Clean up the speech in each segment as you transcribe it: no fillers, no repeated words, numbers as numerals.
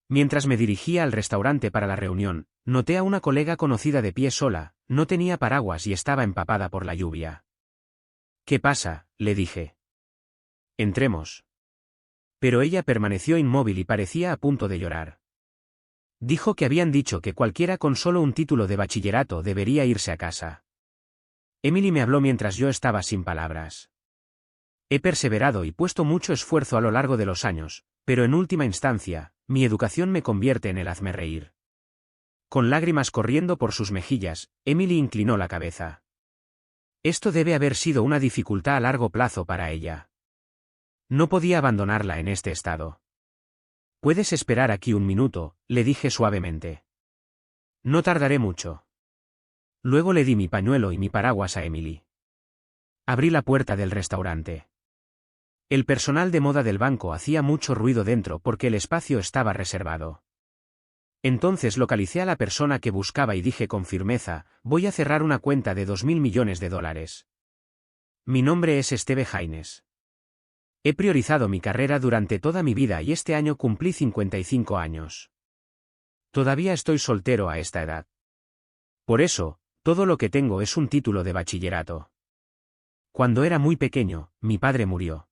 Mientras me dirigía al restaurante para la reunión, noté a una colega conocida de pie sola, no tenía paraguas y estaba empapada por la lluvia. «¿Qué pasa?», le dije. «Entremos». Pero ella permaneció inmóvil y parecía a punto de llorar. Dijo que habían dicho que cualquiera con solo un título de bachillerato debería irse a casa. Emily me habló mientras yo estaba sin palabras. He perseverado y puesto mucho esfuerzo a lo largo de los años, pero en última instancia, mi educación me convierte en el hazmerreír. Con lágrimas corriendo por sus mejillas, Emily inclinó la cabeza. Esto debe haber sido una dificultad a largo plazo para ella. No podía abandonarla en este estado. «Puedes esperar aquí un minuto», le dije suavemente. «No tardaré mucho». Luego le di mi pañuelo y mi paraguas a Emily. Abrí la puerta del restaurante. El personal de moda del banco hacía mucho ruido dentro porque el espacio estaba reservado. Entonces localicé a la persona que buscaba y dije con firmeza: «Voy a cerrar una cuenta de $2.000 millones. Mi nombre es Steve Haynes. He priorizado mi carrera durante toda mi vida y este año cumplí 55 años. Todavía estoy soltero a esta edad. Por eso, todo lo que tengo es un título de bachillerato. Cuando era muy pequeño, mi padre murió.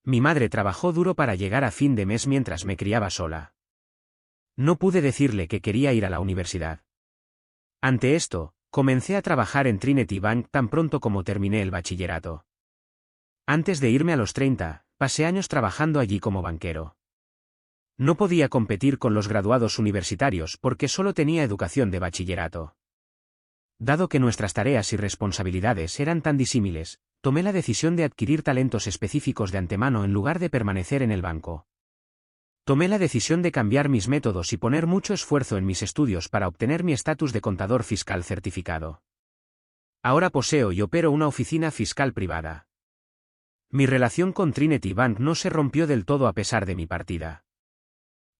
Mi madre trabajó duro para llegar a fin de mes mientras me criaba sola. No pude decirle que quería ir a la universidad. Ante esto, comencé a trabajar en Trinity Bank tan pronto como terminé el bachillerato. Antes de irme a los 30, pasé años trabajando allí como banquero. No podía competir con los graduados universitarios porque solo tenía educación de bachillerato. Dado que nuestras tareas y responsabilidades eran tan disímiles, tomé la decisión de adquirir talentos específicos de antemano en lugar de permanecer en el banco. Tomé la decisión de cambiar mis métodos y poner mucho esfuerzo en mis estudios para obtener mi estatus de contador fiscal certificado. Ahora poseo y opero una oficina fiscal privada. Mi relación con Trinity Bank no se rompió del todo a pesar de mi partida.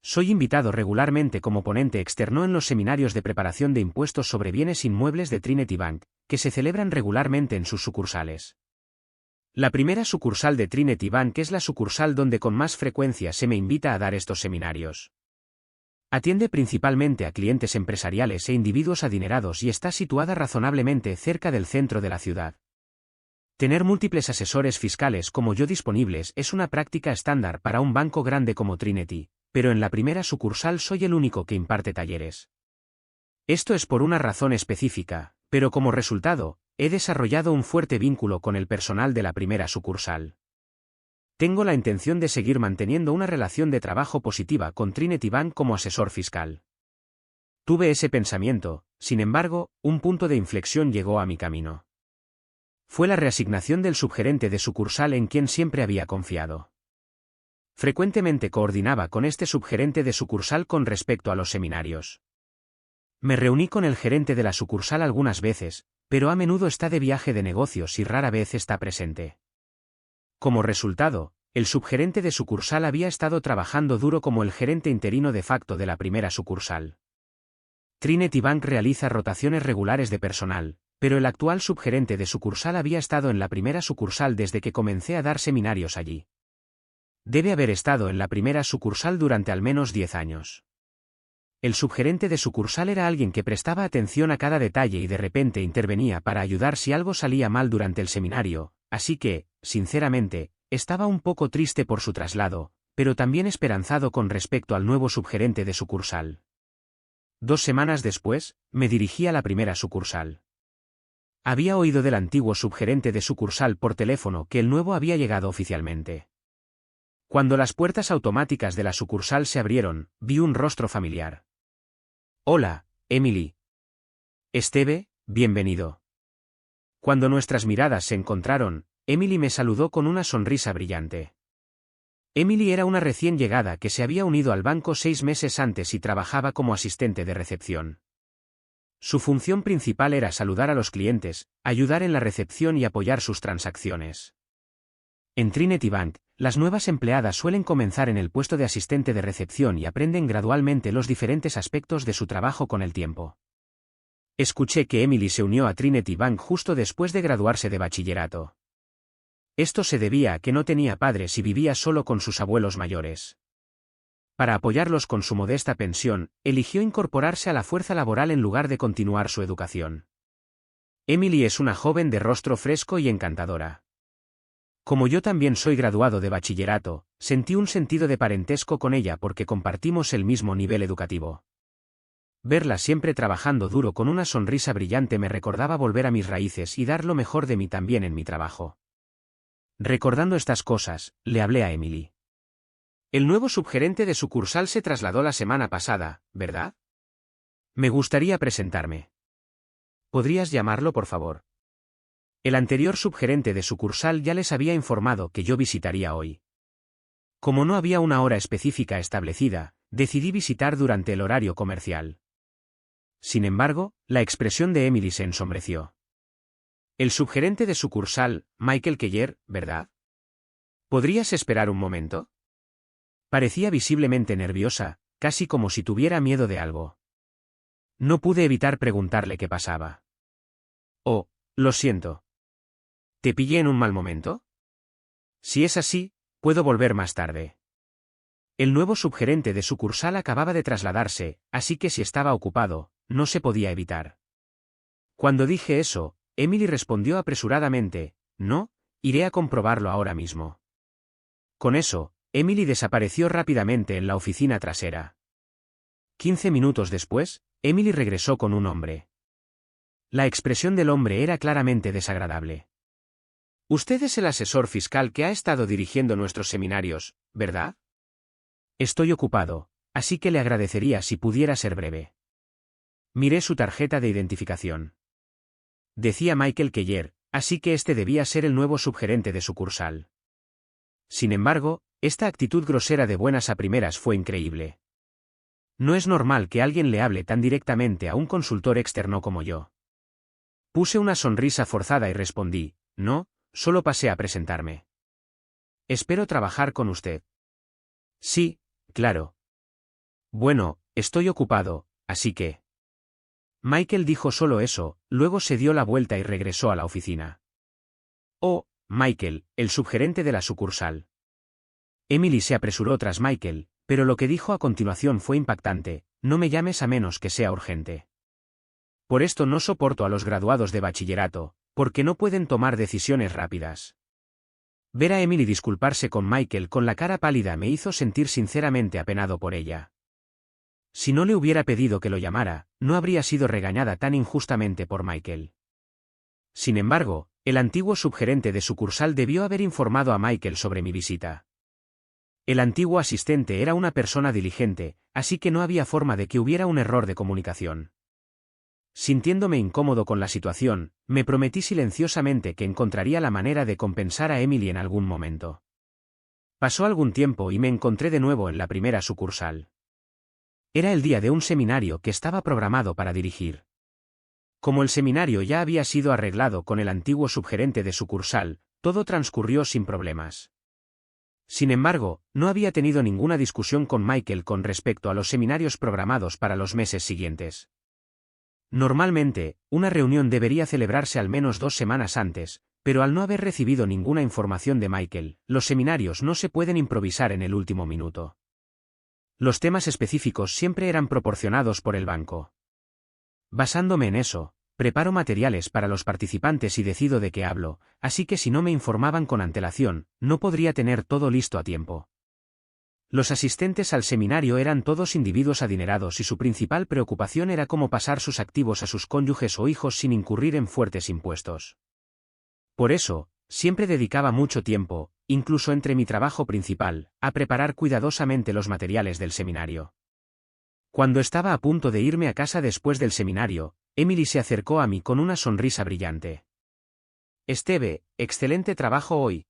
Soy invitado regularmente como ponente externo en los seminarios de preparación de impuestos sobre bienes inmuebles de Trinity Bank, que se celebran regularmente en sus sucursales. La primera sucursal de Trinity Bank es la sucursal donde con más frecuencia se me invita a dar estos seminarios. Atiende principalmente a clientes empresariales e individuos adinerados y está situada razonablemente cerca del centro de la ciudad. Tener múltiples asesores fiscales como yo disponibles es una práctica estándar para un banco grande como Trinity, pero en la primera sucursal soy el único que imparte talleres. Esto es por una razón específica, pero como resultado, he desarrollado un fuerte vínculo con el personal de la primera sucursal. Tengo la intención de seguir manteniendo una relación de trabajo positiva con Trinity Bank como asesor fiscal. Tuve ese pensamiento, sin embargo, un punto de inflexión llegó a mi camino. Fue la reasignación del subgerente de sucursal en quien siempre había confiado. Frecuentemente coordinaba con este subgerente de sucursal con respecto a los seminarios. Me reuní con el gerente de la sucursal algunas veces, pero a menudo está de viaje de negocios y rara vez está presente. Como resultado, el subgerente de sucursal había estado trabajando duro como el gerente interino de facto de la primera sucursal. Trinity Bank realiza rotaciones regulares de personal, pero el actual subgerente de sucursal había estado en la primera sucursal desde que comencé a dar seminarios allí. Debe haber estado en la primera sucursal durante al menos 10 años. El subgerente de sucursal era alguien que prestaba atención a cada detalle y de repente intervenía para ayudar si algo salía mal durante el seminario, así que, sinceramente, estaba un poco triste por su traslado, pero también esperanzado con respecto al nuevo subgerente de sucursal. 2 semanas después, me dirigí a la primera sucursal. Había oído del antiguo subgerente de sucursal por teléfono que el nuevo había llegado oficialmente. Cuando las puertas automáticas de la sucursal se abrieron, vi un rostro familiar. «Hola, Emily». «Steve, bienvenido». Cuando nuestras miradas se encontraron, Emily me saludó con una sonrisa brillante. Emily era una recién llegada que se había unido al banco 6 meses antes y trabajaba como asistente de recepción. Su función principal era saludar a los clientes, ayudar en la recepción y apoyar sus transacciones. En Trinity Bank, las nuevas empleadas suelen comenzar en el puesto de asistente de recepción y aprenden gradualmente los diferentes aspectos de su trabajo con el tiempo. Escuché que Emily se unió a Trinity Bank justo después de graduarse de bachillerato. Esto se debía a que no tenía padres y vivía solo con sus abuelos mayores. Para apoyarlos con su modesta pensión, eligió incorporarse a la fuerza laboral en lugar de continuar su educación. Emily es una joven de rostro fresco y encantadora. Como yo también soy graduado de bachillerato, sentí un sentido de parentesco con ella porque compartimos el mismo nivel educativo. Verla siempre trabajando duro con una sonrisa brillante me recordaba volver a mis raíces y dar lo mejor de mí también en mi trabajo. Recordando estas cosas, le hablé a Emily. El nuevo subgerente de sucursal se trasladó la semana pasada, ¿verdad? Me gustaría presentarme. ¿Podrías llamarlo, por favor? El anterior subgerente de sucursal ya les había informado que yo visitaría hoy. Como no había una hora específica establecida, decidí visitar durante el horario comercial. Sin embargo, la expresión de Emily se ensombreció. El subgerente de sucursal, Michael Keller, ¿verdad? ¿Podrías esperar un momento? Parecía visiblemente nerviosa, casi como si tuviera miedo de algo. No pude evitar preguntarle qué pasaba. Oh, lo siento. ¿Te pillé en un mal momento? Si es así, puedo volver más tarde. El nuevo subgerente de sucursal acababa de trasladarse, así que si estaba ocupado, no se podía evitar. Cuando dije eso, Emily respondió apresuradamente, no, iré a comprobarlo ahora mismo. Con eso, Emily desapareció rápidamente en la oficina trasera. 15 minutos después, Emily regresó con un hombre. La expresión del hombre era claramente desagradable. Usted es el asesor fiscal que ha estado dirigiendo nuestros seminarios, ¿verdad? Estoy ocupado, así que le agradecería si pudiera ser breve. Miré su tarjeta de identificación. Decía Michael Keller, así que este debía ser el nuevo subgerente de sucursal. Sin embargo, esta actitud grosera de buenas a primeras fue increíble. No es normal que alguien le hable tan directamente a un consultor externo como yo. Puse una sonrisa forzada y respondí, no, solo pasé a presentarme. Espero trabajar con usted. Sí, claro. Bueno, estoy ocupado, así que... Michael dijo solo eso, luego se dio la vuelta y regresó a la oficina. Oh, Michael, el subgerente de la sucursal. Emily se apresuró tras Michael, pero lo que dijo a continuación fue impactante, no me llames a menos que sea urgente. Por esto no soporto a los graduados de bachillerato, porque no pueden tomar decisiones rápidas. Ver a Emily disculparse con Michael con la cara pálida me hizo sentir sinceramente apenado por ella. Si no le hubiera pedido que lo llamara, no habría sido regañada tan injustamente por Michael. Sin embargo, el antiguo subgerente de sucursal debió haber informado a Michael sobre mi visita. El antiguo asistente era una persona diligente, así que no había forma de que hubiera un error de comunicación. Sintiéndome incómodo con la situación, me prometí silenciosamente que encontraría la manera de compensar a Emily en algún momento. Pasó algún tiempo y me encontré de nuevo en la primera sucursal. Era el día de un seminario que estaba programado para dirigir. Como el seminario ya había sido arreglado con el antiguo subgerente de sucursal, todo transcurrió sin problemas. Sin embargo, no había tenido ninguna discusión con Michael con respecto a los seminarios programados para los meses siguientes. Normalmente, una reunión debería celebrarse al menos 2 semanas antes, pero al no haber recibido ninguna información de Michael, los seminarios no se pueden improvisar en el último minuto. Los temas específicos siempre eran proporcionados por el banco. Basándome en eso, preparo materiales para los participantes y decido de qué hablo, así que si no me informaban con antelación, no podría tener todo listo a tiempo. Los asistentes al seminario eran todos individuos adinerados y su principal preocupación era cómo pasar sus activos a sus cónyuges o hijos sin incurrir en fuertes impuestos. Por eso, siempre dedicaba mucho tiempo, incluso entre mi trabajo principal, a preparar cuidadosamente los materiales del seminario. Cuando estaba a punto de irme a casa después del seminario, Emily se acercó a mí con una sonrisa brillante. Esteve, excelente trabajo hoy.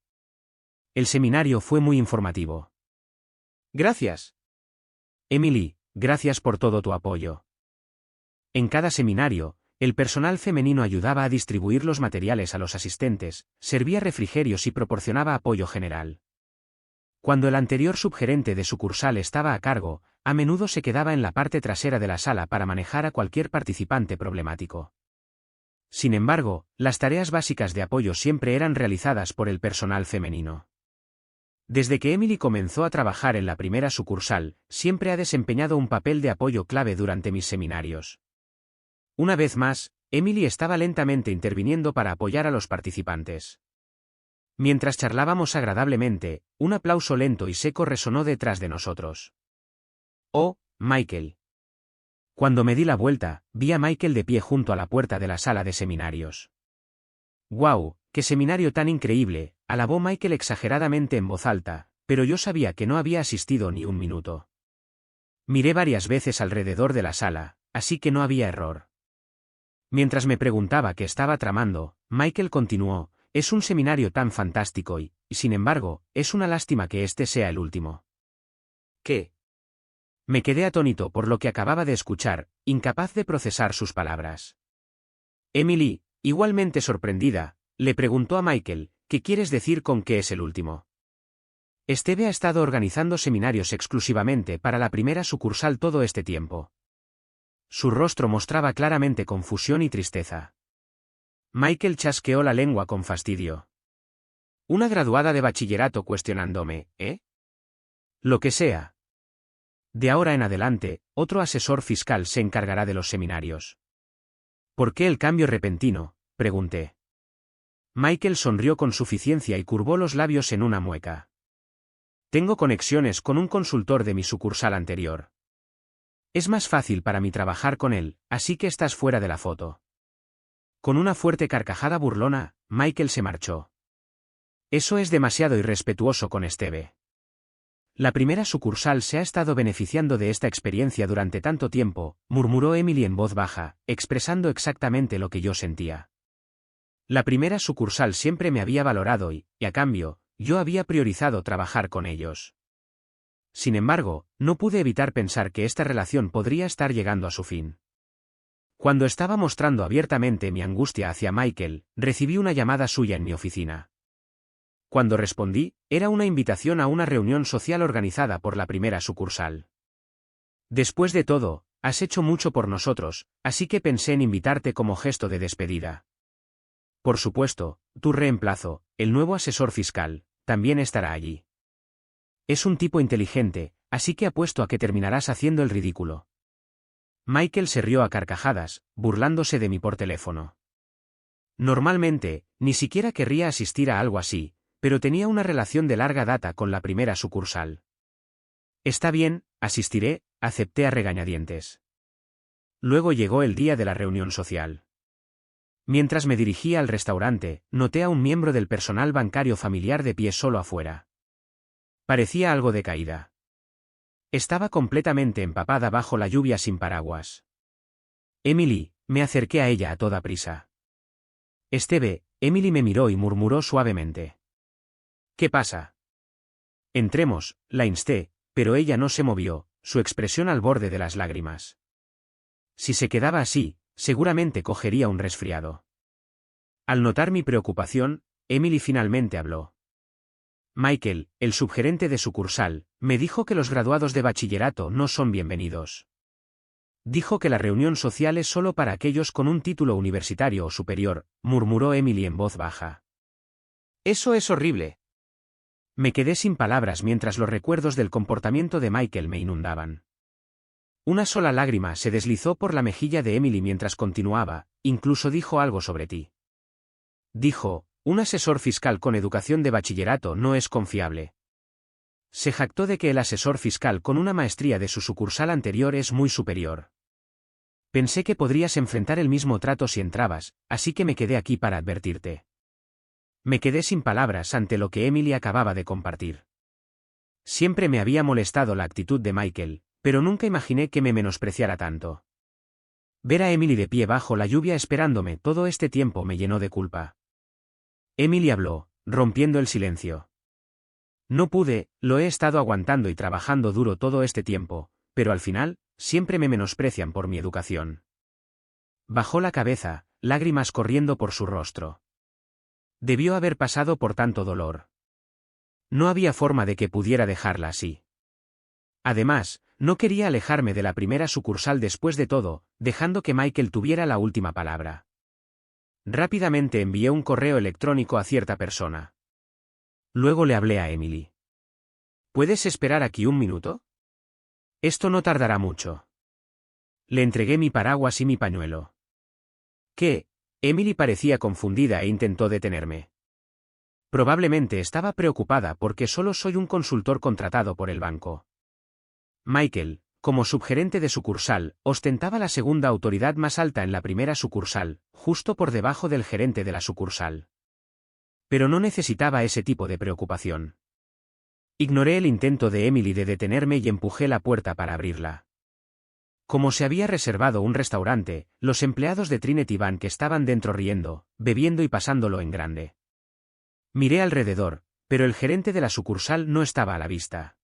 El seminario fue muy informativo. Gracias. Emily, gracias por todo tu apoyo. En cada seminario, el personal femenino ayudaba a distribuir los materiales a los asistentes, servía refrigerios y proporcionaba apoyo general. Cuando el anterior subgerente de sucursal estaba a cargo, a menudo se quedaba en la parte trasera de la sala para manejar a cualquier participante problemático. Sin embargo, las tareas básicas de apoyo siempre eran realizadas por el personal femenino. Desde que Emily comenzó a trabajar en la primera sucursal, siempre ha desempeñado un papel de apoyo clave durante mis seminarios. Una vez más, Emily estaba lentamente interviniendo para apoyar a los participantes. Mientras charlábamos agradablemente, un aplauso lento y seco resonó detrás de nosotros. «Oh, Michael». Cuando me di la vuelta, vi a Michael de pie junto a la puerta de la sala de seminarios. «¡Guau! ¡Qué seminario tan increíble!», alabó Michael exageradamente en voz alta, pero yo sabía que no había asistido ni un minuto. Miré varias veces alrededor de la sala, así que no había error. Mientras me preguntaba qué estaba tramando, Michael continuó: «Es un seminario tan fantástico y, sin embargo, es una lástima que este sea el último». «¿Qué?». Me quedé atónito por lo que acababa de escuchar, incapaz de procesar sus palabras. Emily, igualmente sorprendida, le preguntó a Michael: «¿Qué quieres decir con que es el último?». «Steve ha estado organizando seminarios exclusivamente para la primera sucursal todo este tiempo». Su rostro mostraba claramente confusión y tristeza. Michael chasqueó la lengua con fastidio. «Una graduada de bachillerato cuestionándome, ¿eh?». «Lo que sea. De ahora en adelante, otro asesor fiscal se encargará de los seminarios». «¿Por qué el cambio repentino?», pregunté. Michael sonrió con suficiencia y curvó los labios en una mueca. «Tengo conexiones con un consultor de mi sucursal anterior. Es más fácil para mí trabajar con él, así que estás fuera de la foto». Con una fuerte carcajada burlona, Michael se marchó. «Eso es demasiado irrespetuoso con Steve. La primera sucursal se ha estado beneficiando de esta experiencia durante tanto tiempo», murmuró Emily en voz baja, expresando exactamente lo que yo sentía. La primera sucursal siempre me había valorado y, a cambio, yo había priorizado trabajar con ellos. Sin embargo, no pude evitar pensar que esta relación podría estar llegando a su fin. Cuando estaba mostrando abiertamente mi angustia hacia Michael, recibí una llamada suya en mi oficina. Cuando respondí, era una invitación a una reunión social organizada por la primera sucursal. «Después de todo, has hecho mucho por nosotros, así que pensé en invitarte como gesto de despedida. Por supuesto, tu reemplazo, el nuevo asesor fiscal, también estará allí. Es un tipo inteligente, así que apuesto a que terminarás haciendo el ridículo». Michael se rió a carcajadas, burlándose de mí por teléfono. Normalmente, ni siquiera querría asistir a algo así, pero tenía una relación de larga data con la primera sucursal. «Está bien, asistiré», acepté a regañadientes. Luego llegó el día de la reunión social. Mientras me dirigía al restaurante, noté a un miembro del personal bancario familiar de pie solo afuera. Parecía algo decaída. Estaba completamente empapada bajo la lluvia sin paraguas. «Emily», me acerqué a ella a toda prisa. «Steve», Emily me miró y murmuró suavemente. «¿Qué pasa?». «Entremos», la insté, pero ella no se movió, su expresión al borde de las lágrimas. Si se quedaba así, seguramente cogería un resfriado. Al notar mi preocupación, Emily finalmente habló. «Michael, el subgerente de sucursal, me dijo que los graduados de bachillerato no son bienvenidos. Dijo que la reunión social es solo para aquellos con un título universitario o superior», murmuró Emily en voz baja. «Eso es horrible». Me quedé sin palabras mientras los recuerdos del comportamiento de Michael me inundaban. Una sola lágrima se deslizó por la mejilla de Emily mientras continuaba: «Incluso dijo algo sobre ti. Dijo: un asesor fiscal con educación de bachillerato no es confiable. Se jactó de que el asesor fiscal con una maestría de su sucursal anterior es muy superior. Pensé que podrías enfrentar el mismo trato si entrabas, así que me quedé aquí para advertirte». Me quedé sin palabras ante lo que Emily acababa de compartir. Siempre me había molestado la actitud de Michael, pero nunca imaginé que me menospreciara tanto. Ver a Emily de pie bajo la lluvia esperándome todo este tiempo me llenó de culpa. Emily habló, rompiendo el silencio. «No pude, lo he estado aguantando y trabajando duro todo este tiempo, pero al final, siempre me menosprecian por mi educación». Bajó la cabeza, lágrimas corriendo por su rostro. Debió haber pasado por tanto dolor. No había forma de que pudiera dejarla así. Además, no quería alejarme de la primera sucursal después de todo, dejando que Michael tuviera la última palabra. Rápidamente envié un correo electrónico a cierta persona. Luego le hablé a Emily. ¿Puedes esperar aquí un minuto? Esto no tardará mucho. Le entregué mi paraguas y mi pañuelo. ¿Qué? Emily parecía confundida e intentó detenerme. Probablemente estaba preocupada porque solo soy un consultor contratado por el banco. Michael, como subgerente de sucursal, ostentaba la segunda autoridad más alta en la primera sucursal, justo por debajo del gerente de la sucursal. Pero no necesitaba ese tipo de preocupación. Ignoré el intento de Emily de detenerme y empujé la puerta para abrirla. Como se había reservado un restaurante, los empleados de Trinity Bank estaban dentro riendo, bebiendo y pasándolo en grande. Miré alrededor, pero el gerente de la sucursal no estaba a la vista.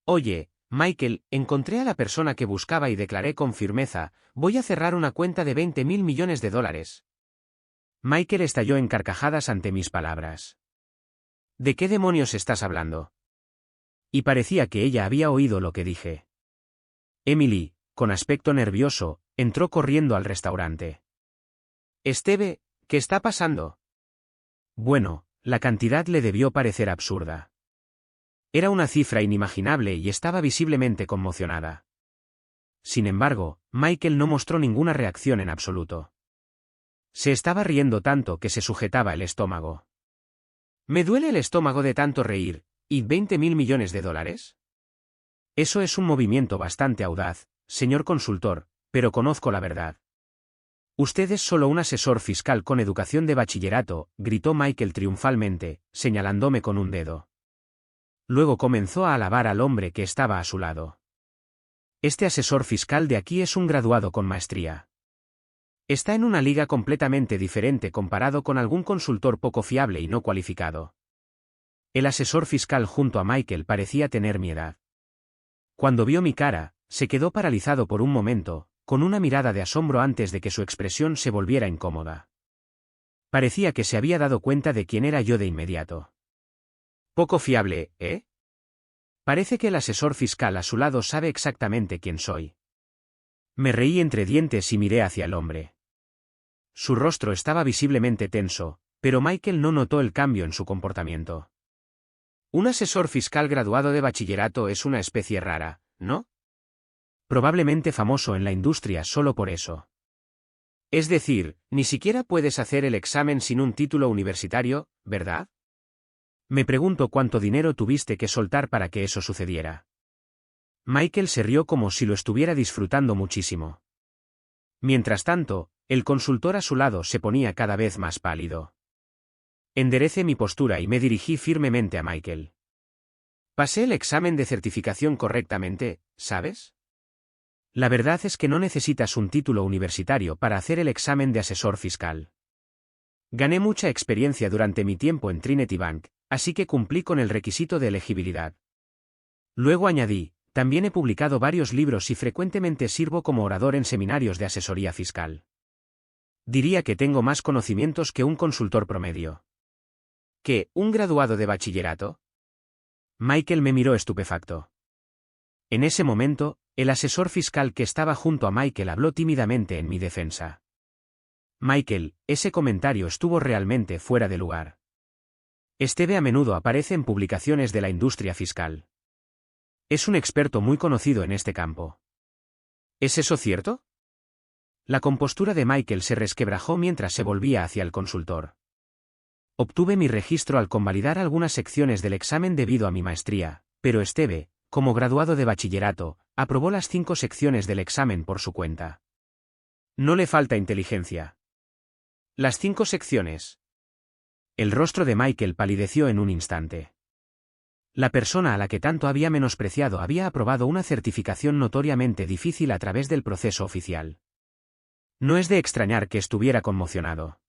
Oye, Michael, encontré a la persona que buscaba y declaré con firmeza, voy a cerrar una cuenta de $20.000 millones. Michael estalló en carcajadas ante mis palabras. ¿De qué demonios estás hablando? Y parecía que ella había oído lo que dije. Emily, con aspecto nervioso, entró corriendo al restaurante. Esteve, ¿qué está pasando? Bueno, la cantidad le debió parecer absurda. Era una cifra inimaginable y estaba visiblemente conmocionada. Sin embargo, Michael no mostró ninguna reacción en absoluto. Se estaba riendo tanto que se sujetaba el estómago. Me duele el estómago de tanto reír, ¿y $20.000 millones? Eso es un movimiento bastante audaz, señor consultor, pero conozco la verdad. Usted es solo un asesor fiscal con educación de bachillerato, gritó Michael triunfalmente, señalándome con un dedo. Luego comenzó a alabar al hombre que estaba a su lado. Este asesor fiscal de aquí es un graduado con maestría. Está en una liga completamente diferente comparado con algún consultor poco fiable y no cualificado. El asesor fiscal junto a Michael parecía tener mi edad. Cuando vio mi cara, se quedó paralizado por un momento, con una mirada de asombro antes de que su expresión se volviera incómoda. Parecía que se había dado cuenta de quién era yo de inmediato. Poco fiable, ¿eh? Parece que el asesor fiscal a su lado sabe exactamente quién soy. Me reí entre dientes y miré hacia el hombre. Su rostro estaba visiblemente tenso, pero Michael no notó el cambio en su comportamiento. Un asesor fiscal graduado de bachillerato es una especie rara, ¿no? Probablemente famoso en la industria solo por eso. Es decir, ni siquiera puedes hacer el examen sin un título universitario, ¿verdad? Me pregunto cuánto dinero tuviste que soltar para que eso sucediera. Michael se rió como si lo estuviera disfrutando muchísimo. Mientras tanto, el consultor a su lado se ponía cada vez más pálido. Enderecé mi postura y me dirigí firmemente a Michael. Pasé el examen de certificación correctamente, ¿sabes? La verdad es que no necesitas un título universitario para hacer el examen de asesor fiscal. Gané mucha experiencia durante mi tiempo en Trinity Bank, así que cumplí con el requisito de elegibilidad. Luego añadí, también he publicado varios libros y frecuentemente sirvo como orador en seminarios de asesoría fiscal. Diría que tengo más conocimientos que un consultor promedio. ¿Qué, un graduado de bachillerato? Michael me miró estupefacto. En ese momento, el asesor fiscal que estaba junto a Michael habló tímidamente en mi defensa. Michael, ese comentario estuvo realmente fuera de lugar. Esteve a menudo aparece en publicaciones de la industria fiscal. Es un experto muy conocido en este campo. ¿Es eso cierto? La compostura de Michael se resquebrajó mientras se volvía hacia el consultor. Obtuve mi registro al convalidar algunas secciones del examen debido a mi maestría, pero Esteve, como graduado de bachillerato, aprobó las 5 secciones del examen por su cuenta. No le falta inteligencia. Las 5 secciones. El rostro de Michael palideció en un instante. La persona a la que tanto había menospreciado había aprobado una certificación notoriamente difícil a través del proceso oficial. No es de extrañar que estuviera conmocionado.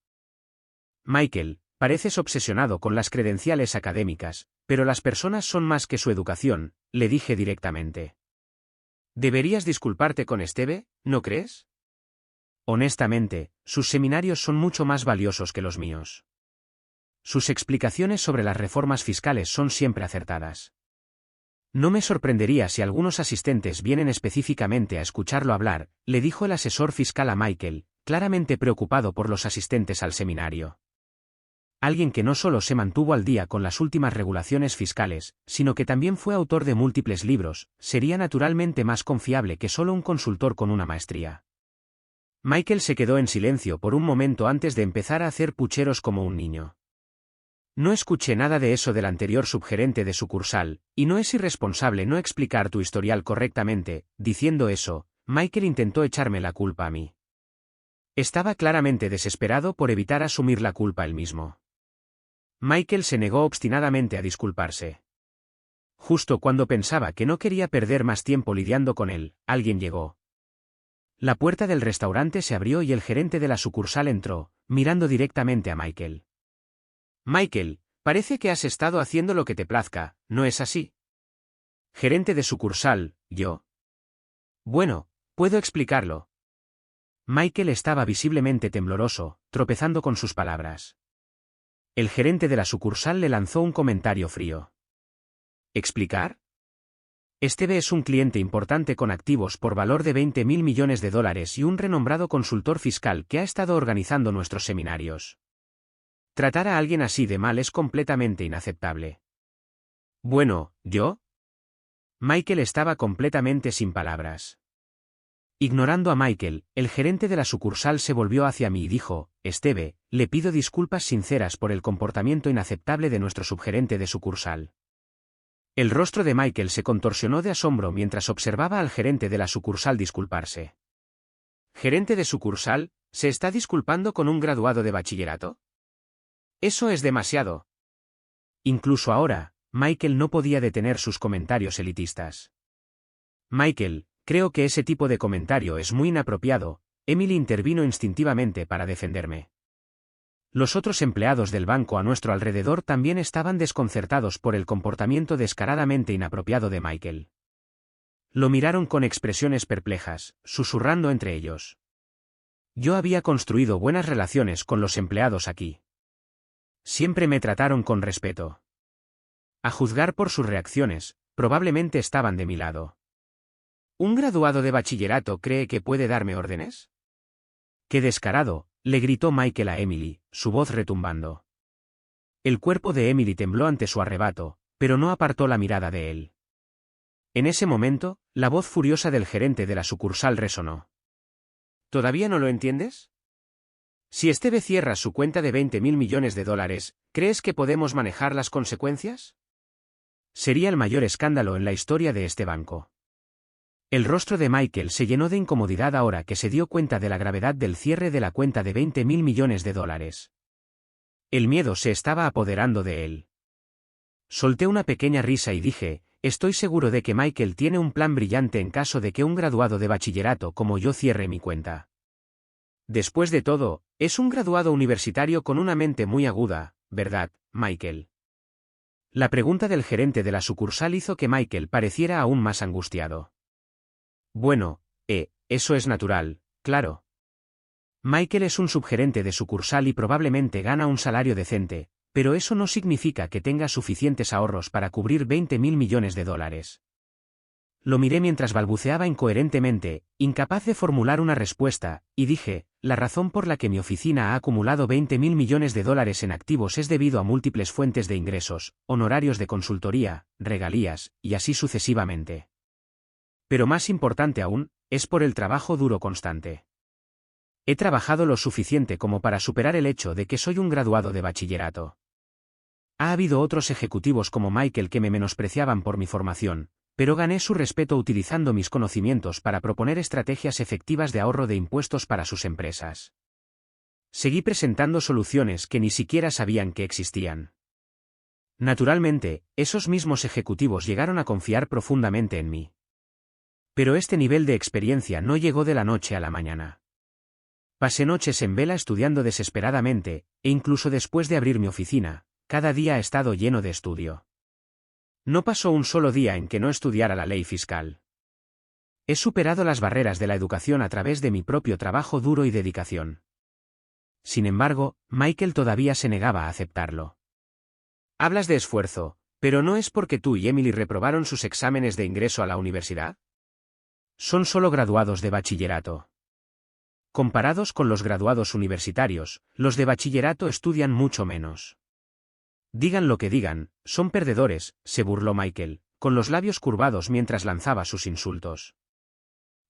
Michael, pareces obsesionado con las credenciales académicas, pero las personas son más que su educación, le dije directamente. Deberías disculparte con Esteve, ¿no crees? Honestamente, sus seminarios son mucho más valiosos que los míos. Sus explicaciones sobre las reformas fiscales son siempre acertadas. No me sorprendería si algunos asistentes vienen específicamente a escucharlo hablar, le dijo el asesor fiscal a Michael, claramente preocupado por los asistentes al seminario. Alguien que no solo se mantuvo al día con las últimas regulaciones fiscales, sino que también fue autor de múltiples libros, sería naturalmente más confiable que solo un consultor con una maestría. Michael se quedó en silencio por un momento antes de empezar a hacer pucheros como un niño. No escuché nada de eso del anterior subgerente de sucursal, y no es irresponsable no explicar tu historial correctamente. Diciendo eso, Michael intentó echarme la culpa a mí. Estaba claramente desesperado por evitar asumir la culpa él mismo. Michael se negó obstinadamente a disculparse. Justo cuando pensaba que no quería perder más tiempo lidiando con él, alguien llegó. La puerta del restaurante se abrió y el gerente de la sucursal entró, mirando directamente a Michael. Michael, parece que has estado haciendo lo que te plazca, ¿no es así? Gerente de sucursal, yo. Bueno, puedo explicarlo. Michael estaba visiblemente tembloroso, tropezando con sus palabras. El gerente de la sucursal le lanzó un comentario frío. ¿Explicar? Esteve es un cliente importante con activos por valor de 20.000 millones de dólares y un renombrado consultor fiscal que ha estado organizando nuestros seminarios. Tratar a alguien así de mal es completamente inaceptable. Bueno, ¿yo? Michael estaba completamente sin palabras. Ignorando a Michael, el gerente de la sucursal se volvió hacia mí y dijo, Esteve, le pido disculpas sinceras por el comportamiento inaceptable de nuestro subgerente de sucursal. El rostro de Michael se contorsionó de asombro mientras observaba al gerente de la sucursal disculparse. ¿Gerente de sucursal, se está disculpando con un graduado de bachillerato? Eso es demasiado. Incluso ahora, Michael no podía detener sus comentarios elitistas. Michael, creo que ese tipo de comentario es muy inapropiado. Emily intervino instintivamente para defenderme. Los otros empleados del banco a nuestro alrededor también estaban desconcertados por el comportamiento descaradamente inapropiado de Michael. Lo miraron con expresiones perplejas, susurrando entre ellos. Yo había construido buenas relaciones con los empleados aquí. Siempre me trataron con respeto. A juzgar por sus reacciones, probablemente estaban de mi lado. ¿Un graduado de bachillerato cree que puede darme órdenes? ¡Qué descarado!, le gritó Michael a Emily, su voz retumbando. El cuerpo de Emily tembló ante su arrebato, pero no apartó la mirada de él. En ese momento, la voz furiosa del gerente de la sucursal resonó. ¿Todavía no lo entiendes? Si Esteve cierra su cuenta de 20.000 millones de dólares, ¿crees que podemos manejar las consecuencias? Sería el mayor escándalo en la historia de este banco. El rostro de Michael se llenó de incomodidad ahora que se dio cuenta de la gravedad del cierre de la cuenta de 20.000 millones de dólares. El miedo se estaba apoderando de él. Solté una pequeña risa y dije, estoy seguro de que Michael tiene un plan brillante en caso de que un graduado de bachillerato como yo cierre mi cuenta. Después de todo, es un graduado universitario con una mente muy aguda, ¿verdad, Michael? La pregunta del gerente de la sucursal hizo que Michael pareciera aún más angustiado. Bueno, eso es natural, claro. Michael es un subgerente de sucursal y probablemente gana un salario decente, pero eso no significa que tenga suficientes ahorros para cubrir 20.000 millones de dólares. Lo miré mientras balbuceaba incoherentemente, incapaz de formular una respuesta, y dije, la razón por la que mi oficina ha acumulado 20.000 millones de dólares en activos es debido a múltiples fuentes de ingresos, honorarios de consultoría, regalías, y así sucesivamente. Pero más importante aún, es por el trabajo duro constante. He trabajado lo suficiente como para superar el hecho de que soy un graduado de bachillerato. Ha habido otros ejecutivos como Michael que me menospreciaban por mi formación, pero gané su respeto utilizando mis conocimientos para proponer estrategias efectivas de ahorro de impuestos para sus empresas. Seguí presentando soluciones que ni siquiera sabían que existían. Naturalmente, esos mismos ejecutivos llegaron a confiar profundamente en mí. Pero este nivel de experiencia no llegó de la noche a la mañana. Pasé noches en vela estudiando desesperadamente, e incluso después de abrir mi oficina, cada día ha estado lleno de estudio. No pasó un solo día en que no estudiara la ley fiscal. He superado las barreras de la educación a través de mi propio trabajo duro y dedicación. Sin embargo, Michael todavía se negaba a aceptarlo. Hablas de esfuerzo, pero ¿no es porque tú y Emily reprobaron sus exámenes de ingreso a la universidad? Son solo graduados de bachillerato. Comparados con los graduados universitarios, los de bachillerato estudian mucho menos. Digan lo que digan, son perdedores, se burló Michael, con los labios curvados mientras lanzaba sus insultos.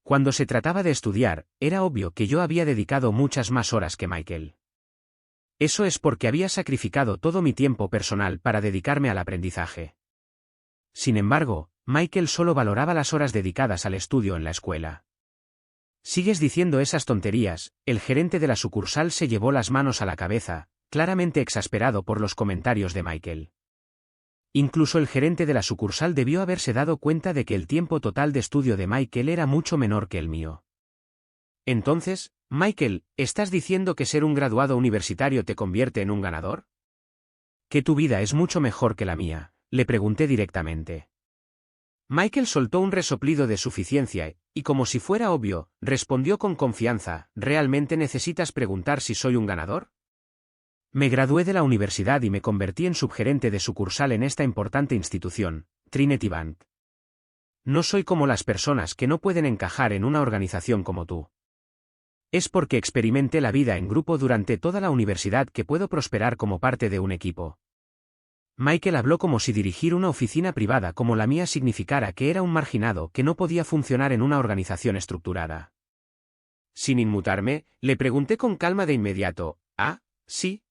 Cuando se trataba de estudiar, era obvio que yo había dedicado muchas más horas que Michael. Eso es porque había sacrificado todo mi tiempo personal para dedicarme al aprendizaje. Sin embargo, Michael solo valoraba las horas dedicadas al estudio en la escuela. «Sigues diciendo esas tonterías», el gerente de la sucursal se llevó las manos a la cabeza, claramente exasperado por los comentarios de Michael. Incluso el gerente de la sucursal debió haberse dado cuenta de que el tiempo total de estudio de Michael era mucho menor que el mío. Entonces, Michael, ¿estás diciendo que ser un graduado universitario te convierte en un ganador? ¿Que tu vida es mucho mejor que la mía?, le pregunté directamente. Michael soltó un resoplido de suficiencia y, como si fuera obvio, respondió con confianza: ¿realmente necesitas preguntar si soy un ganador? Me gradué de la universidad y me convertí en subgerente de sucursal en esta importante institución, Trinity Bank. No soy como las personas que no pueden encajar en una organización como tú. Es porque experimenté la vida en grupo durante toda la universidad que puedo prosperar como parte de un equipo. Michael habló como si dirigir una oficina privada como la mía significara que era un marginado que no podía funcionar en una organización estructurada. Sin inmutarme, le pregunté con calma de inmediato: «Ah, sí.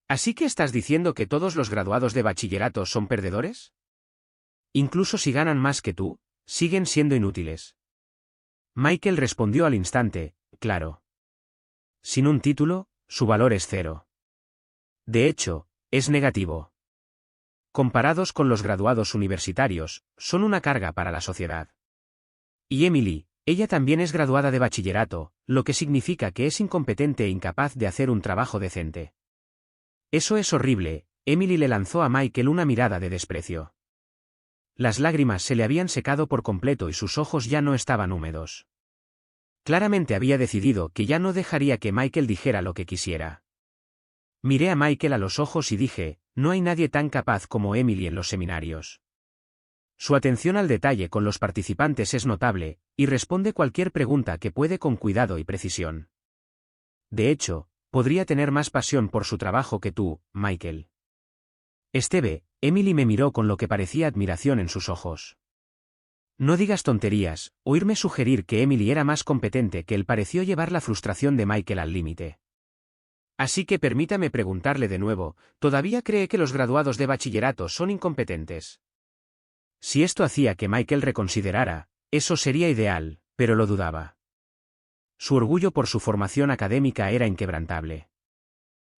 ¿Así que estás diciendo que todos los graduados de bachillerato son perdedores? Incluso si ganan más que tú, siguen siendo inútiles». Michael respondió al instante: «Claro. Sin un título, su valor es cero. De hecho, es negativo. Comparados con los graduados universitarios, son una carga para la sociedad». Y Emily, ella también es graduada de bachillerato, lo que significa que es incompetente e incapaz de hacer un trabajo decente. Eso es horrible. Emily le lanzó a Michael una mirada de desprecio. Las lágrimas se le habían secado por completo y sus ojos ya no estaban húmedos. Claramente había decidido que ya no dejaría que Michael dijera lo que quisiera. Miré a Michael a los ojos y dije: «No hay nadie tan capaz como Emily en los seminarios. Su atención al detalle con los participantes es notable, y responde cualquier pregunta que puede con cuidado y precisión. De hecho, podría tener más pasión por su trabajo que tú, Michael». Emily me miró con lo que parecía admiración en sus ojos. No digas tonterías. Oírme sugerir que Emily era más competente que él pareció llevar la frustración de Michael al límite. Así que permítame preguntarle de nuevo: ¿todavía cree que los graduados de bachillerato son incompetentes? Si esto hacía que Michael reconsiderara, eso sería ideal, pero lo dudaba. Su orgullo por su formación académica era inquebrantable.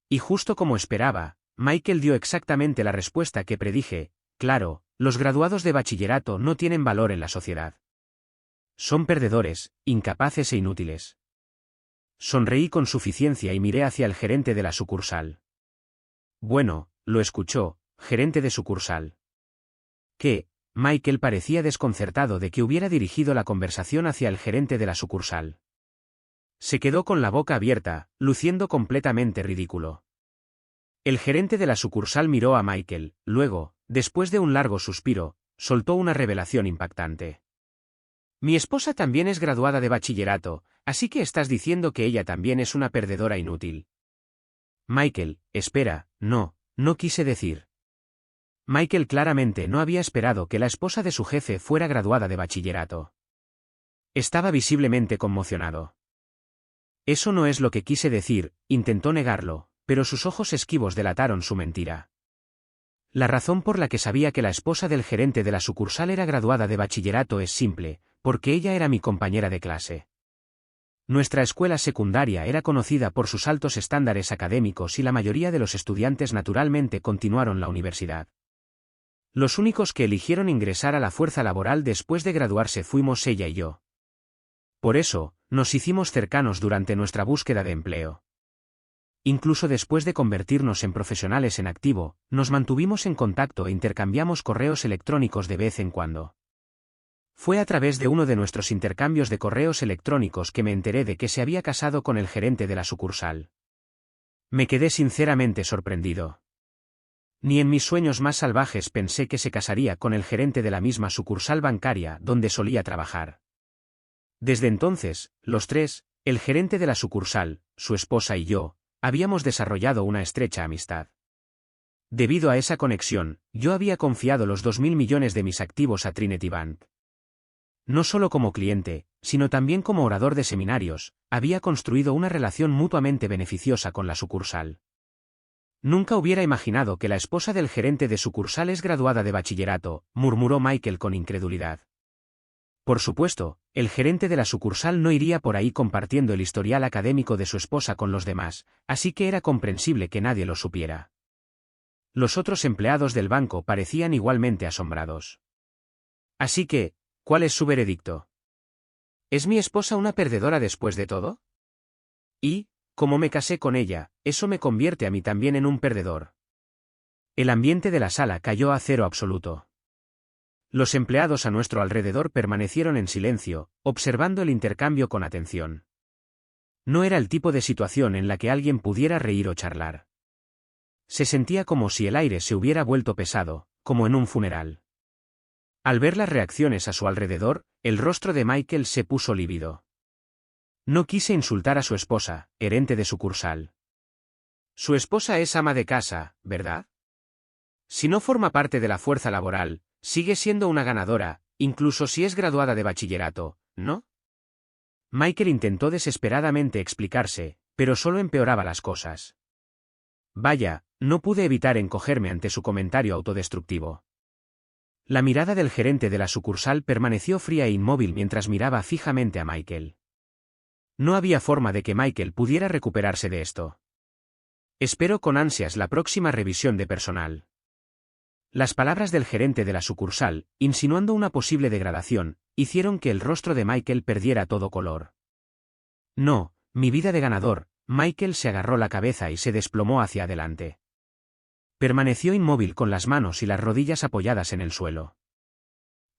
Y justo como esperaba, Michael dio exactamente la respuesta que predije: «Claro, los graduados de bachillerato no tienen valor en la sociedad. Son perdedores, incapaces e inútiles». Sonreí con suficiencia y miré hacia el gerente de la sucursal. «Bueno», lo escuchó, «gerente de sucursal». ¿Qué?» Michael parecía desconcertado de que hubiera dirigido la conversación hacia el gerente de la sucursal. Se quedó con la boca abierta, luciendo completamente ridículo. El gerente de la sucursal miró a Michael, luego, después de un largo suspiro, soltó una revelación impactante. «Mi esposa también es graduada de bachillerato, así que estás diciendo que ella también es una perdedora inútil». Michael, espera, no quise decir. Michael claramente no había esperado que la esposa de su jefe fuera graduada de bachillerato. Estaba visiblemente conmocionado. «Eso no es lo que quise decir», intentó negarlo, pero sus ojos esquivos delataron su mentira. La razón por la que sabía que la esposa del gerente de la sucursal era graduada de bachillerato es simple: porque ella era mi compañera de clase. Nuestra escuela secundaria era conocida por sus altos estándares académicos y la mayoría de los estudiantes naturalmente continuaron la universidad. Los únicos que eligieron ingresar a la fuerza laboral después de graduarse fuimos ella y yo. Por eso, nos hicimos cercanos durante nuestra búsqueda de empleo. Incluso después de convertirnos en profesionales en activo, nos mantuvimos en contacto e intercambiamos correos electrónicos de vez en cuando. Fue a través de uno de nuestros intercambios de correos electrónicos que me enteré de que se había casado con el gerente de la sucursal. Me quedé sinceramente sorprendido. Ni en mis sueños más salvajes pensé que se casaría con el gerente de la misma sucursal bancaria donde solía trabajar. Desde entonces, los tres, El gerente de la sucursal, su esposa y yo, habíamos desarrollado una estrecha amistad. Debido a esa conexión, yo había confiado los 2.000 millones de mis activos a Trinity Bank. No solo como cliente, sino también como orador de seminarios, había construido una relación mutuamente beneficiosa con la sucursal. Nunca hubiera imaginado que la esposa del gerente de sucursal es graduada de bachillerato, murmuró Michael con incredulidad. Por supuesto, el gerente de la sucursal no iría por ahí compartiendo el historial académico de su esposa con los demás, así que era comprensible que nadie lo supiera. Los otros empleados del banco parecían igualmente asombrados. Así que, ¿cuál es su veredicto? ¿Es mi esposa una perdedora después de todo? Y, como me casé con ella, eso me convierte a mí también en un perdedor. El ambiente de la sala cayó a cero absoluto. Los empleados a nuestro alrededor permanecieron en silencio, observando el intercambio con atención. No era el tipo de situación en la que alguien pudiera reír o charlar. Se sentía como si el aire se hubiera vuelto pesado, como en un funeral. Al ver las reacciones a su alrededor, el rostro de Michael se puso lívido. No quise insultar a su esposa, gerente de sucursal. Su esposa es ama de casa, ¿verdad? Si no forma parte de la fuerza laboral, sigue siendo una ganadora, incluso si es graduada de bachillerato, ¿no? Michael intentó desesperadamente explicarse, pero solo empeoraba las cosas. Vaya, no pude evitar encogerme ante su comentario autodestructivo. La mirada del gerente de la sucursal permaneció fría e inmóvil mientras miraba fijamente a Michael. No había forma de que Michael pudiera recuperarse de esto. Espero con ansias la próxima revisión de personal. Las palabras del gerente de la sucursal, insinuando una posible degradación, hicieron que el rostro de Michael perdiera todo color. No, mi vida de ganador. Michael se agarró la cabeza y se desplomó hacia adelante. Permaneció inmóvil con las manos y las rodillas apoyadas en el suelo.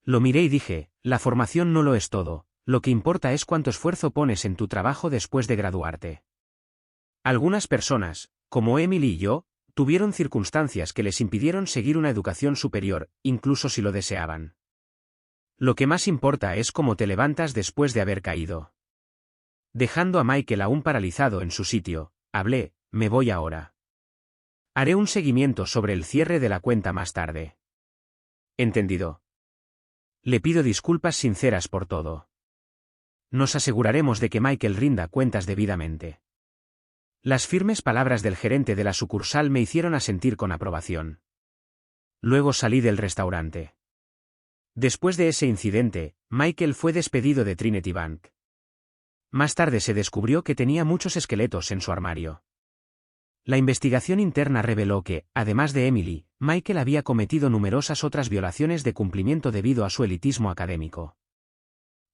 Lo miré y dije, la formación no lo es todo, lo que importa es cuánto esfuerzo pones en tu trabajo después de graduarte. Algunas personas, como Emily y yo, tuvieron circunstancias que les impidieron seguir una educación superior, incluso si lo deseaban. Lo que más importa es cómo te levantas después de haber caído. Dejando a Michael aún paralizado en su sitio, hablé, me voy ahora. Haré un seguimiento sobre el cierre de la cuenta más tarde. ¿Entendido? Le pido disculpas sinceras por todo. Nos aseguraremos de que Michael rinda cuentas debidamente. Las firmes palabras del gerente de la sucursal me hicieron asentir con aprobación. Luego salí del restaurante. Después de ese incidente, Michael fue despedido de Trinity Bank. Más tarde se descubrió que tenía muchos esqueletos en su armario. La investigación interna reveló que, además de Emily, Michael había cometido numerosas otras violaciones de cumplimiento debido a su elitismo académico.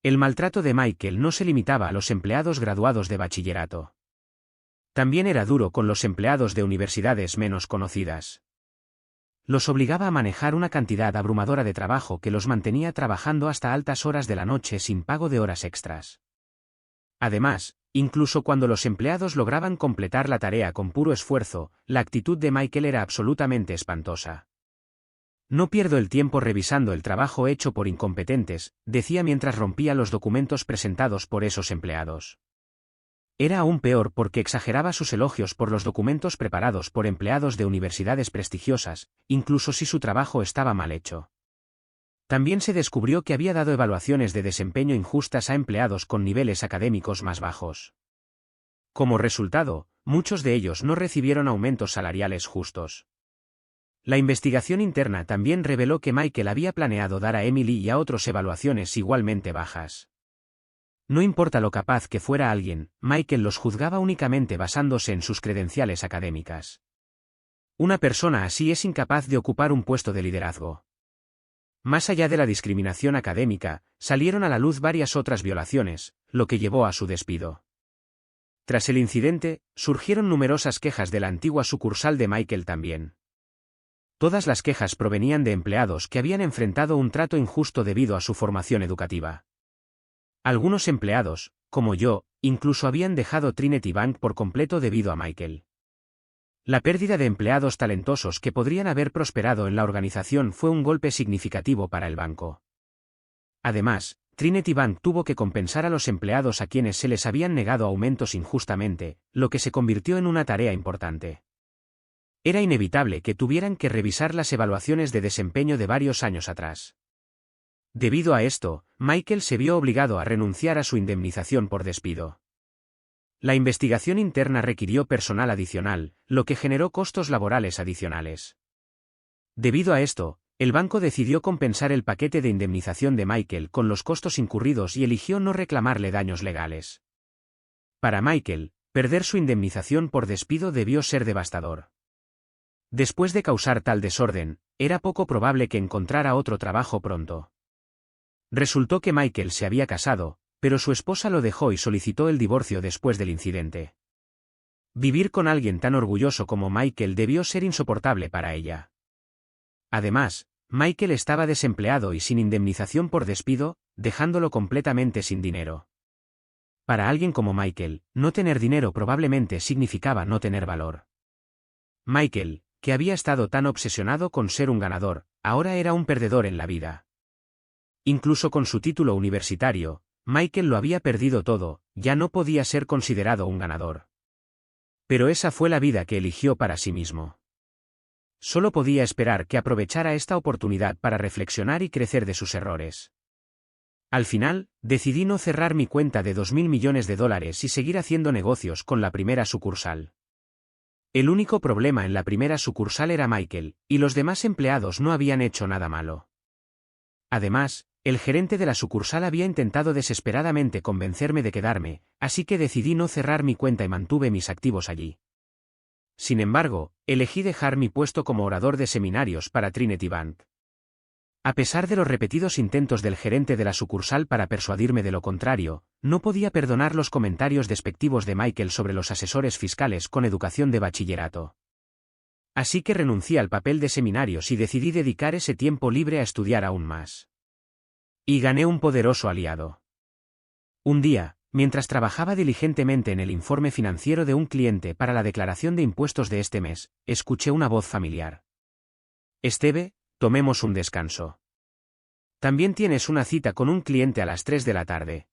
El maltrato de Michael no se limitaba a los empleados graduados de bachillerato. También era duro con los empleados de universidades menos conocidas. Los obligaba a manejar una cantidad abrumadora de trabajo que los mantenía trabajando hasta altas horas de la noche sin pago de horas extras. Además, incluso cuando los empleados lograban completar la tarea con puro esfuerzo, la actitud de Michael era absolutamente espantosa. No pierdo el tiempo revisando el trabajo hecho por incompetentes, decía mientras rompía los documentos presentados por esos empleados. Era aún peor porque exageraba sus elogios por los documentos preparados por empleados de universidades prestigiosas, incluso si su trabajo estaba mal hecho. También se descubrió que había dado evaluaciones de desempeño injustas a empleados con niveles académicos más bajos. Como resultado, muchos de ellos no recibieron aumentos salariales justos. La investigación interna también reveló que Michael había planeado dar a Emily y a otros evaluaciones igualmente bajas. No importa lo capaz que fuera alguien, Michael los juzgaba únicamente basándose en sus credenciales académicas. Una persona así es incapaz de ocupar un puesto de liderazgo. Más allá de la discriminación académica, salieron a la luz varias otras violaciones, lo que llevó a su despido. Tras el incidente, surgieron numerosas quejas de la antigua sucursal de Michael también. Todas las quejas provenían de empleados que habían enfrentado un trato injusto debido a su formación educativa. Algunos empleados, como yo, incluso habían dejado Trinity Bank por completo debido a Michael. La pérdida de empleados talentosos que podrían haber prosperado en la organización fue un golpe significativo para el banco. Además, Trinity Bank tuvo que compensar a los empleados a quienes se les habían negado aumentos injustamente, lo que se convirtió en una tarea importante. Era inevitable que tuvieran que revisar las evaluaciones de desempeño de varios años atrás. Debido a esto, Michael se vio obligado a renunciar a su indemnización por despido. La investigación interna requirió personal adicional, lo que generó costos laborales adicionales. Debido a esto, el banco decidió compensar el paquete de indemnización de Michael con los costos incurridos y eligió no reclamarle daños legales. Para Michael, perder su indemnización por despido debió ser devastador. Después de causar tal desorden, era poco probable que encontrara otro trabajo pronto. Resultó que Michael se había casado, pero su esposa lo dejó y solicitó el divorcio después del incidente. Vivir con alguien tan orgulloso como Michael debió ser insoportable para ella. Además, Michael estaba desempleado y sin indemnización por despido, dejándolo completamente sin dinero. Para alguien como Michael, no tener dinero probablemente significaba no tener valor. Michael, que había estado tan obsesionado con ser un ganador, ahora era un perdedor en la vida. Incluso con su título universitario, Michael lo había perdido todo, ya no podía ser considerado un ganador. Pero esa fue la vida que eligió para sí mismo. Solo podía esperar que aprovechara esta oportunidad para reflexionar y crecer de sus errores. Al final, decidí no cerrar mi cuenta de $2.000 millones y seguir haciendo negocios con la primera sucursal. El único problema en la primera sucursal era Michael, y los demás empleados no habían hecho nada malo. Además, el gerente de la sucursal había intentado desesperadamente convencerme de quedarme, así que decidí no cerrar mi cuenta y mantuve mis activos allí. Sin embargo, elegí dejar mi puesto como orador de seminarios para Trinity Bank. A pesar de los repetidos intentos del gerente de la sucursal para persuadirme de lo contrario, no podía perdonar los comentarios despectivos de Michael sobre los asesores fiscales con educación de bachillerato. Así que renuncié al papel de seminarios y decidí dedicar ese tiempo libre a estudiar aún más. Y gané un poderoso aliado. Un día, mientras trabajaba diligentemente en el informe financiero de un cliente para la declaración de impuestos de este mes, escuché una voz familiar. Esteve, tomemos un descanso. También tienes una cita con un cliente a las 3 de la tarde.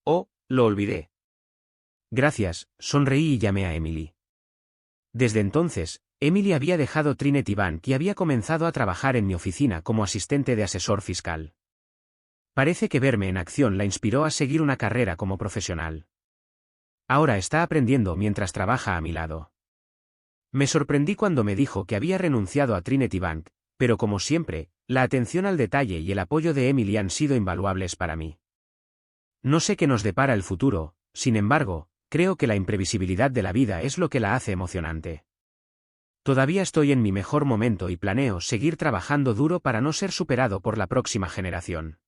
Oh, lo olvidé. Gracias, sonreí y llamé a Emily. Desde entonces, Emily había dejado Trinity Bank y había comenzado a trabajar en mi oficina como asistente de asesor fiscal. Parece que verme en acción la inspiró a seguir una carrera como profesional. Ahora está aprendiendo mientras trabaja a mi lado. Me sorprendí cuando me dijo que había renunciado a Trinity Bank, pero como siempre, la atención al detalle y el apoyo de Emily han sido invaluables para mí. No sé qué nos depara el futuro, sin embargo, creo que la imprevisibilidad de la vida es lo que la hace emocionante. Todavía estoy en mi mejor momento y planeo seguir trabajando duro para no ser superado por la próxima generación.